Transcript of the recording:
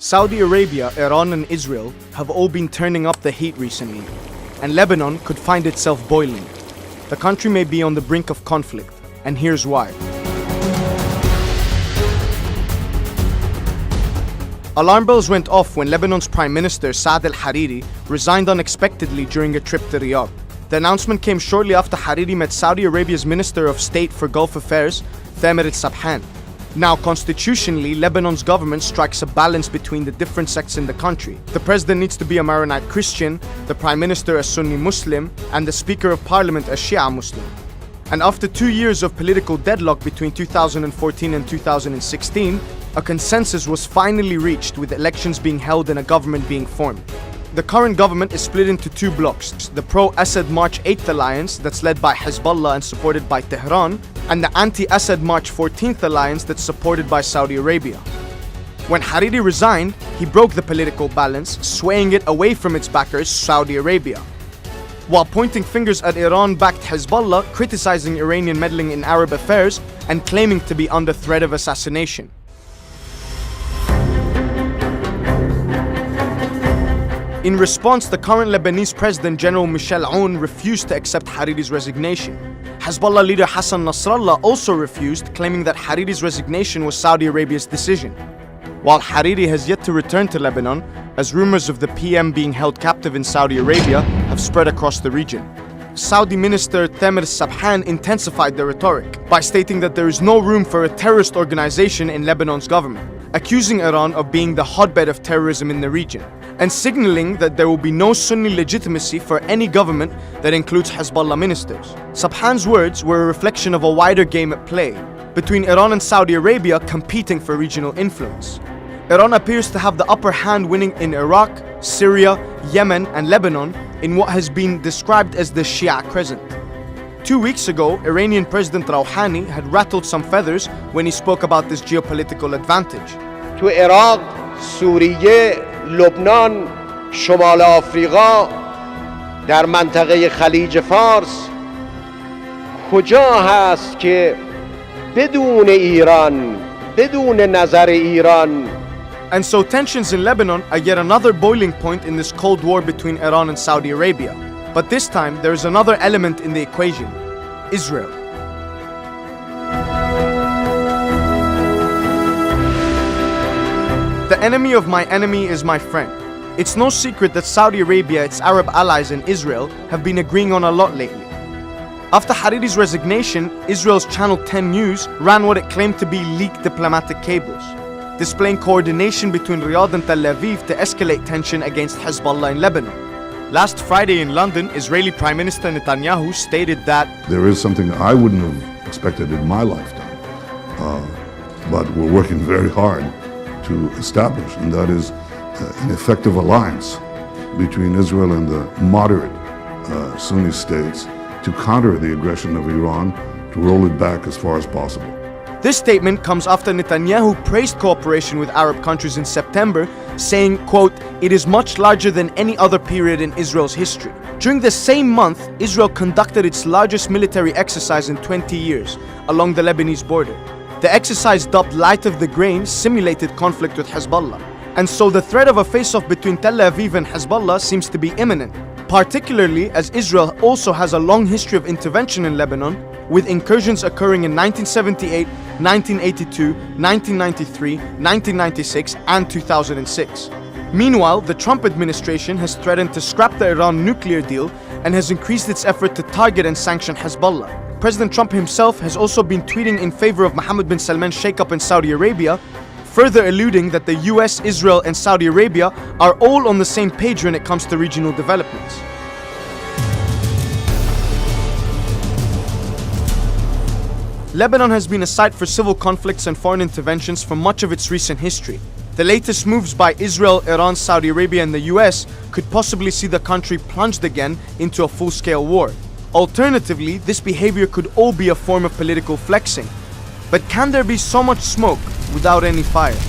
Saudi Arabia, Iran and Israel have all been turning up the heat recently, and Lebanon could find itself boiling. The country may be on the brink of conflict, and here's why. Alarm bells went off when Lebanon's Prime Minister Saad al-Hariri resigned unexpectedly during a trip to Riyadh. The announcement came shortly after Hariri met Saudi Arabia's Minister of State for Gulf Affairs, Thamir al-Sabhan. Now, constitutionally, Lebanon's government strikes a balance between the different sects in the country. The president needs to be a Maronite Christian, the prime minister a Sunni Muslim, and the speaker of parliament a Shia Muslim. And after 2 years of political deadlock between 2014 and 2016, a consensus was finally reached, with elections being held and a government being formed. The current government is split into two blocks: the pro-Assad March 8th Alliance that's led by Hezbollah and supported by Tehran, and the anti-Assad March 14th Alliance that's supported by Saudi Arabia. When Hariri resigned, he broke the political balance, swaying it away from its backers, Saudi Arabia, while pointing fingers at Iran-backed Hezbollah, criticizing Iranian meddling in Arab affairs, and claiming to be under threat of assassination. In response, the current Lebanese President General Michel Aoun refused to accept Hariri's resignation. Hezbollah leader Hassan Nasrallah also refused, claiming that Hariri's resignation was Saudi Arabia's decision. While Hariri has yet to return to Lebanon, as rumors of the PM being held captive in Saudi Arabia have spread across the region. Saudi Minister Thamir al-Sabhan intensified the rhetoric by stating that there is no room for a terrorist organization in Lebanon's government, accusing Iran of being the hotbed of terrorism in the region, and signaling that there will be no Sunni legitimacy for any government that includes Hezbollah ministers. Sabhan's words were a reflection of a wider game at play, between Iran and Saudi Arabia competing for regional influence. Iran appears to have the upper hand, winning in Iraq, Syria, Yemen and Lebanon in what has been described as the Shia Crescent. 2 weeks ago, Iranian President Rouhani had rattled some feathers when he spoke about this geopolitical advantage. To Iraq, Syria, Lebanon, شمال آفریقا، در منطقه خلیج فارس کجا هست که بدون ایران، بدون نظر ایران. And so tensions in Lebanon are yet another boiling point in this cold war between Iran and Saudi Arabia. But this time, there is another element in the equation: Israel. The enemy of my enemy is my friend. It's no secret that Saudi Arabia, its Arab allies and Israel have been agreeing on a lot lately. After Hariri's resignation, Israel's Channel 10 News ran what it claimed to be leaked diplomatic cables, displaying coordination between Riyadh and Tel Aviv to escalate tension against Hezbollah in Lebanon. Last Friday in London, Israeli Prime Minister Netanyahu stated that there is something I wouldn't have expected in my lifetime, but we're working very hard to establish, and that is an effective alliance between Israel and the moderate Sunni states to counter the aggression of Iran, to roll it back as far as possible. This statement comes after Netanyahu praised cooperation with Arab countries in September, saying, quote, "It is much larger than any other period in Israel's history." During the same month, Israel conducted its largest military exercise in 20 years along the Lebanese border. The exercise, dubbed Light of the Grain, simulated conflict with Hezbollah. And so the threat of a face-off between Tel Aviv and Hezbollah seems to be imminent, particularly as Israel also has a long history of intervention in Lebanon, with incursions occurring in 1978, 1982, 1993, 1996 and 2006. Meanwhile, the Trump administration has threatened to scrap the Iran nuclear deal and has increased its effort to target and sanction Hezbollah. President Trump himself has also been tweeting in favor of Mohammed bin Salman's shakeup in Saudi Arabia, further alluding that the US, Israel and Saudi Arabia are all on the same page when it comes to regional developments. Lebanon has been a site for civil conflicts and foreign interventions for much of its recent history. The latest moves by Israel, Iran, Saudi Arabia and the US could possibly see the country plunged again into a full-scale war. Alternatively, this behavior could all be a form of political flexing. But can there be so much smoke without any fire?